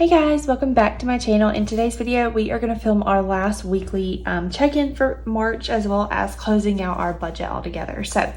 Hey guys, welcome back to my channel. In today's video, we are going to film our last weekly check-in for March, as well as closing out our budget altogether. So,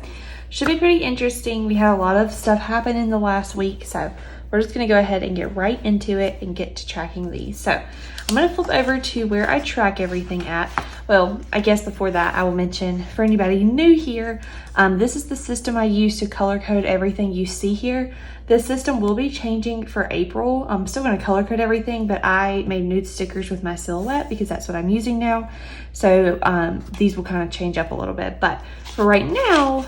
should be pretty interesting. We had a lot of stuff happen in the last week, so we're just going to go ahead and get right into it and get to tracking these. So, I'm going to flip over to where I track everything at. Well, I guess before that, I will mention for anybody new here, this is the system I use to color code everything you see here. This system will be changing for April. I'm still going to color code everything, but I made nude stickers with my silhouette because that's what I'm using now. So these will kind of change up a little bit, but for right now,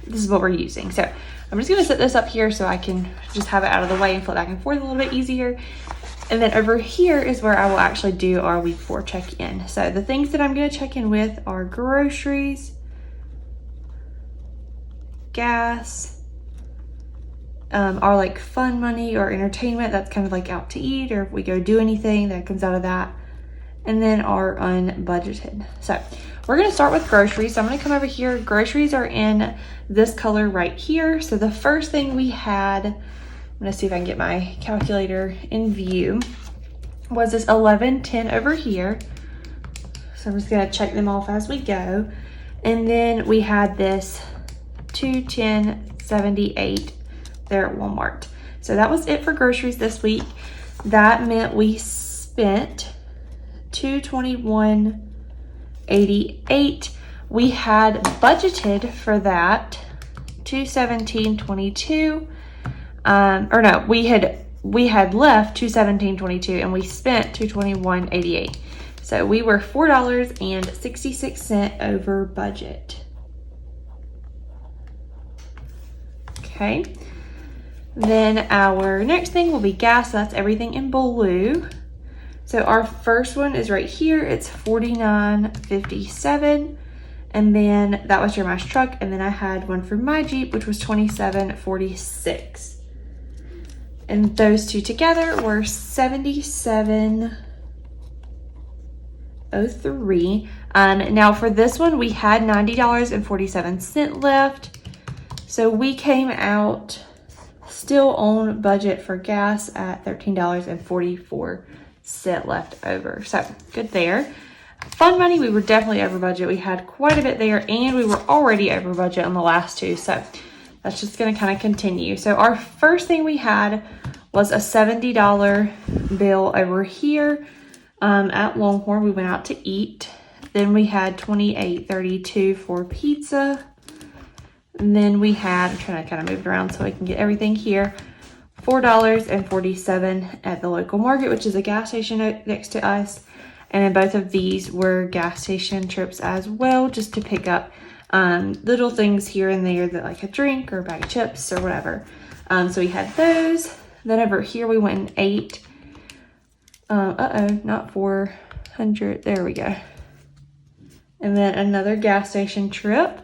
this is what we're using. So I'm just going to set this up here so I can just have it out of the way and flip back and forth a little bit easier. And then over here is where I will actually do our week 4 check-in. So the things that I'm going to check in with are groceries, gas, our like fun money or entertainment, that's kind of like out to eat, or if we go do anything that comes out of that, and then our unbudgeted. So we're going to start with groceries. So I'm going to come over here. Groceries are in this color right here. So the first thing we had, I'm going to see if I can get my calculator in view, was this $11.10 over here. So I'm just going to check them off as we go. And then we had this $210.78 there at Walmart. So that was it for groceries this week. That meant we spent $221.88. We had budgeted for that $217.22. Or no, we had left $217.22 and we spent $221.88. So we were $4.66 over budget. Okay. Then our next thing will be gas. So that's everything in blue. So our first one is right here. It's $49.57. And then that was your Jeremiah's truck. And then I had one for my Jeep, which was $27.46. And those two together were $77.03. Now for this one, we had $90.47 left. So we came out still on budget for gas at $13.44 left over. So good there. Fun money, we were definitely over budget. We had quite a bit there, and we were already over budget on the last two. So that's just going to kind of continue. So our first thing we had was a $70 bill over here at Longhorn. We went out to eat. Then we had $28.32 for pizza. And then we had, I'm trying to kind of move it around so I can get everything here, $4.47 at the local market, which is a gas station next to us. And then both of these were gas station trips as well, just to pick up little things here and there, that like a drink or a bag of chips or whatever. So we had those. Then over here we went and ate. Not 400. There we go. And then another gas station trip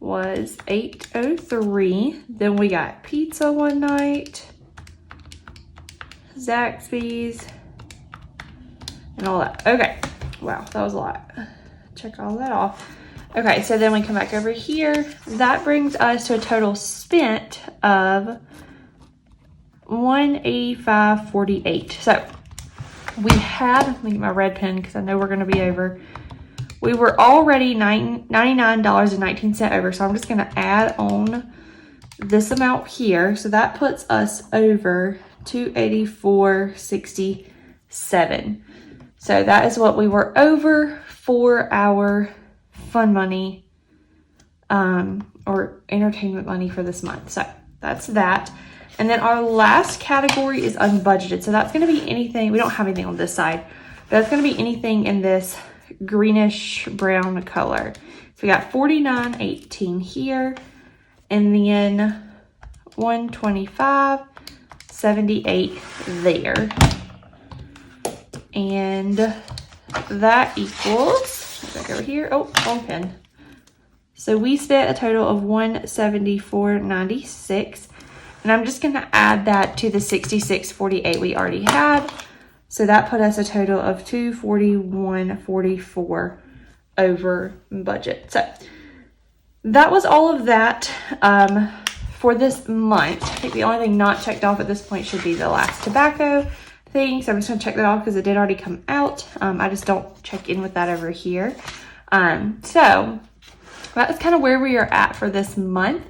was $8.03. Then we got pizza one night, Zaxby's, and all that. Okay, wow, that was a lot. Check all that off. Okay, so then we come back over here. That brings us to a total spent of $185.48. So we had, let me get my red pen because I know we're going to be over. We were already $99.19 over, so I'm just going to add on this amount here. So that puts us over $284.67. So that is what we were over for our fun money or entertainment money for this month. So that's that. And then our last category is unbudgeted. So that's going to be anything, we don't have anything on this side, but that's going to be anything in this greenish brown color. So we got $49.18 here, and then $125.78 there. And that equals, back over here, oh, wrong pen. So we spent a total of $174.96. And I'm just going to add that to the $66.48 we already had. So that put us a total of $241.44 over budget. So that was all of that for this month. I think the only thing not checked off at this point should be the last tobacco. thing. So I'm just gonna check that off because it did already come out. I just don't check in with that over here. So that's kind of where we are at for this month.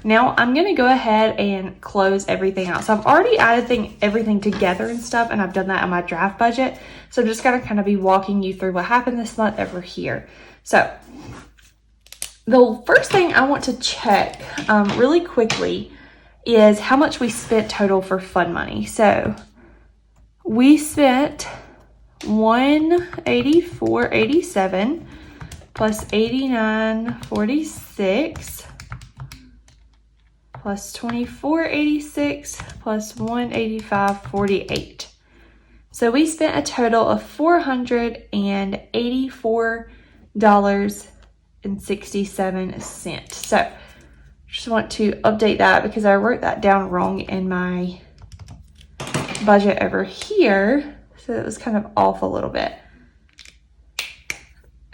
Now I'm gonna go ahead and close everything out. So I've already added everything together and stuff, and I've done that on my draft budget. So I'm just gonna kind of be walking you through what happened this month over here. So the first thing I want to check really quickly is how much we spent total for fund money. So we spent $184.87 plus $89.46 plus $24.86 plus $185.48. So we spent a total of $484.67. So just want to update that because I wrote that down wrong in my budget over here. So it was kind of off a little bit.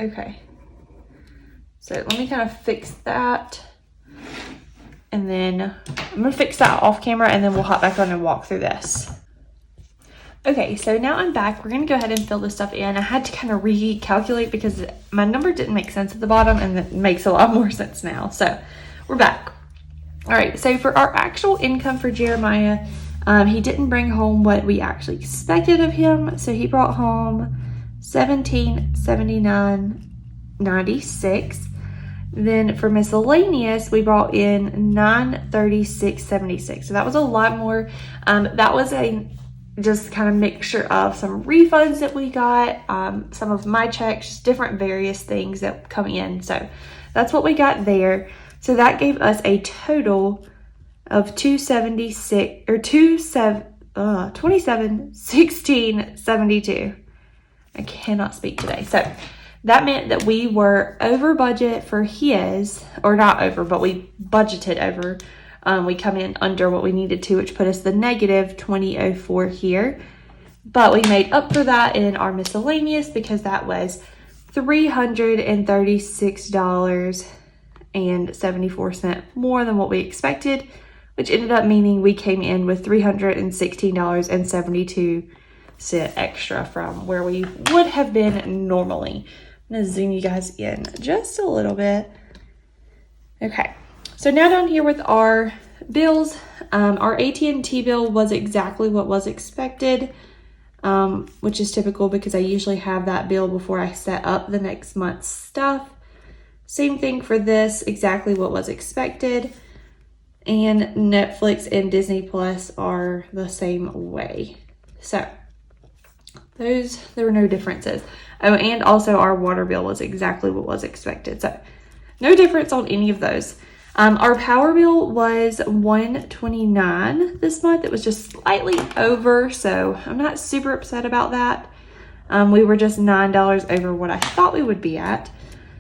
Okay. So let me kind of fix that. And then I'm going to fix that off camera and then we'll hop back on and walk through this. Okay, so now I'm back. We're going to go ahead and fill this stuff in. I had to kind of recalculate because my number didn't make sense at the bottom and it makes a lot more sense now. So we're back. All right, so for our actual income for Jeremiah, he didn't bring home what we actually expected of him. So he brought home $1779.96. Then for miscellaneous, we brought in $936.76. So that was a lot more. That was a just kind of mixture of some refunds that we got, some of my checks, different various things that come in. So that's what we got there. So that gave us a total of $2716.72. I cannot speak today. So that meant that we were over budget for his, or not over, but we budgeted over. We come in under what we needed to, which put us the negative 2004 here. But we made up for that in our miscellaneous because that was $336.74 more than what we expected, which ended up meaning we came in with $316.72 extra from where we would have been normally. I'm going to zoom you guys in just a little bit. Okay, so now down here with our bills, our AT&T bill was exactly what was expected, which is typical because I usually have that bill before I set up the next month's stuff. Same thing for this, exactly what was expected. And Netflix and Disney Plus are the same way. So there were no differences. Oh, and also our water bill was exactly what was expected. So no difference on any of those. Our power bill was $129 this month. It was just slightly over, so I'm not super upset about that. We were just $9 over what I thought we would be at.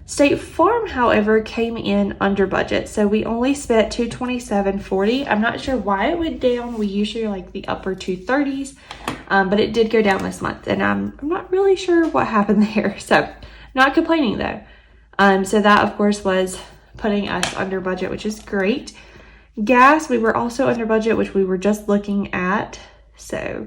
State Farm, however, came in under budget, so we only spent $227.40. I'm not sure why it went down. We usually are like the upper 230s, but it did go down this month, and I'm not really sure what happened there. So not complaining though. So that of course was putting us under budget, which is great. Gas, we were also under budget, which we were just looking at. So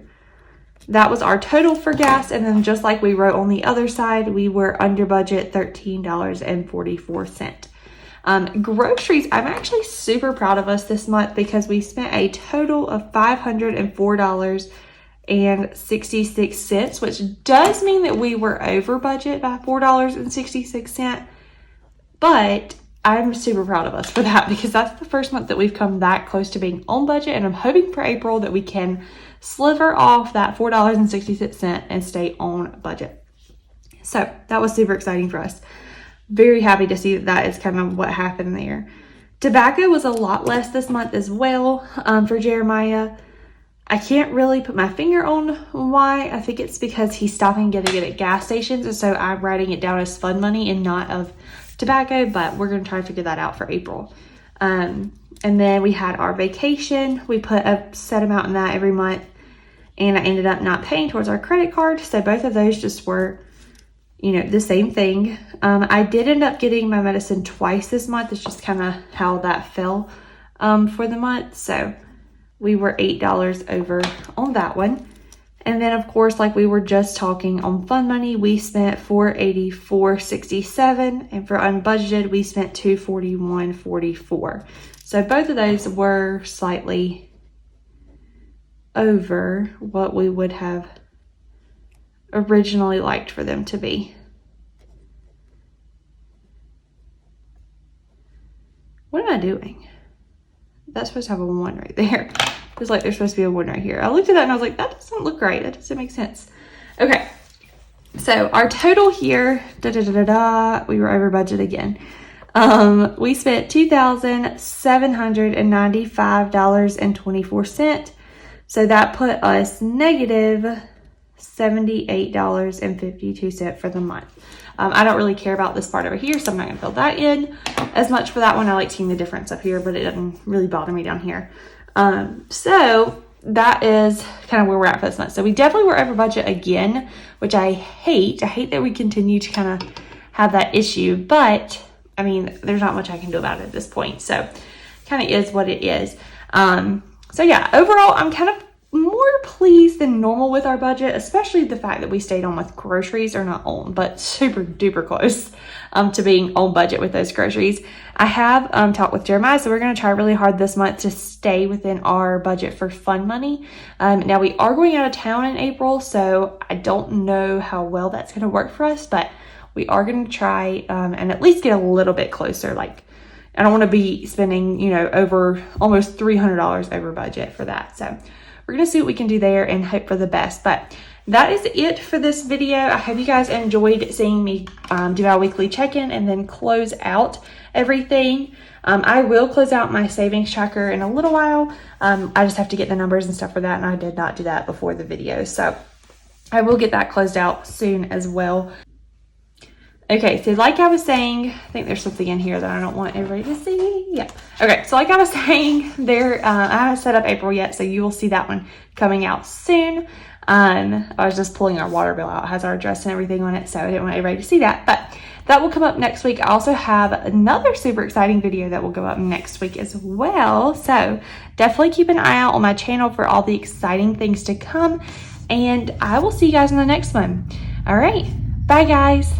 that was our total for gas. And then just like we wrote on the other side, we were under budget $13.44. Groceries, I'm actually super proud of us this month because we spent a total of $504.66, which does mean that we were over budget by $4.66. But I'm super proud of us for that because that's the first month that we've come that close to being on budget. And I'm hoping for April that we can sliver off that $4.66 and stay on budget. So that was super exciting for us. Very happy to see that is kind of what happened there. Tobacco was a lot less this month as well for Jeremiah. I can't really put my finger on why. I think it's because he's stopping getting it at gas stations. And so I'm writing it down as fund money and not of tobacco, but we're going to try to figure that out for April. And then we had our vacation. We put a set amount in that every month, and I ended up not paying towards our credit card. So both of those just were, the same thing. I did end up getting my medicine twice this month. It's just kind of how that fell for the month. So we were $8 over on that one. And then of course, like we were just talking on fund money, we spent $484.67, and for unbudgeted, we spent $241.44. So both of those were slightly over what we would have originally liked for them to be. What am I doing? That's supposed to have a 1 right there. It's like there's supposed to be a 1 right here. I looked at that and I was like, that doesn't look right. That doesn't make sense. Okay. So our total here, we were over budget again. We spent $2,795.24. So that put us negative $78.52 for the month. I don't really care about this part over here, so I'm not going to fill that in as much for that one. I like seeing the difference up here, but it doesn't really bother me down here. So that is kind of where we're at for this month. So we definitely were over budget again, which I hate. I hate that we continue to kind of have that issue, but I mean, there's not much I can do about it at this point. So kind of is what it is. So yeah, overall, I'm kind of more pleased than normal with our budget, especially the fact that we stayed on with groceries, or not on, but super duper close to being on budget with those groceries. I have talked with Jeremiah, so we're going to try really hard this month to stay within our budget for fund money. Now we are going out of town in April, so I don't know how well that's going to work for us, but we are going to try and at least get a little bit closer. Like, I don't want to be spending, over almost $300 over budget for that. So we're going to see what we can do there and hope for the best. But that is it for this video. I hope you guys enjoyed seeing me do our weekly check-in and then close out everything. I will close out my savings tracker in a little while. I just have to get the numbers and stuff for that, and I did not do that before the video. So I will get that closed out soon as well. Okay, so like I was saying, I think there's something in here that I don't want everybody to see. Yeah. Okay, so like I was saying, I haven't set up April yet, so you will see that one coming out soon. I was just pulling our water bill out. It has our address and everything on it, so I didn't want everybody to see that. But that will come up next week. I also have another super exciting video that will go up next week as well. So definitely keep an eye out on my channel for all the exciting things to come. And I will see you guys in the next one. All right. Bye, guys.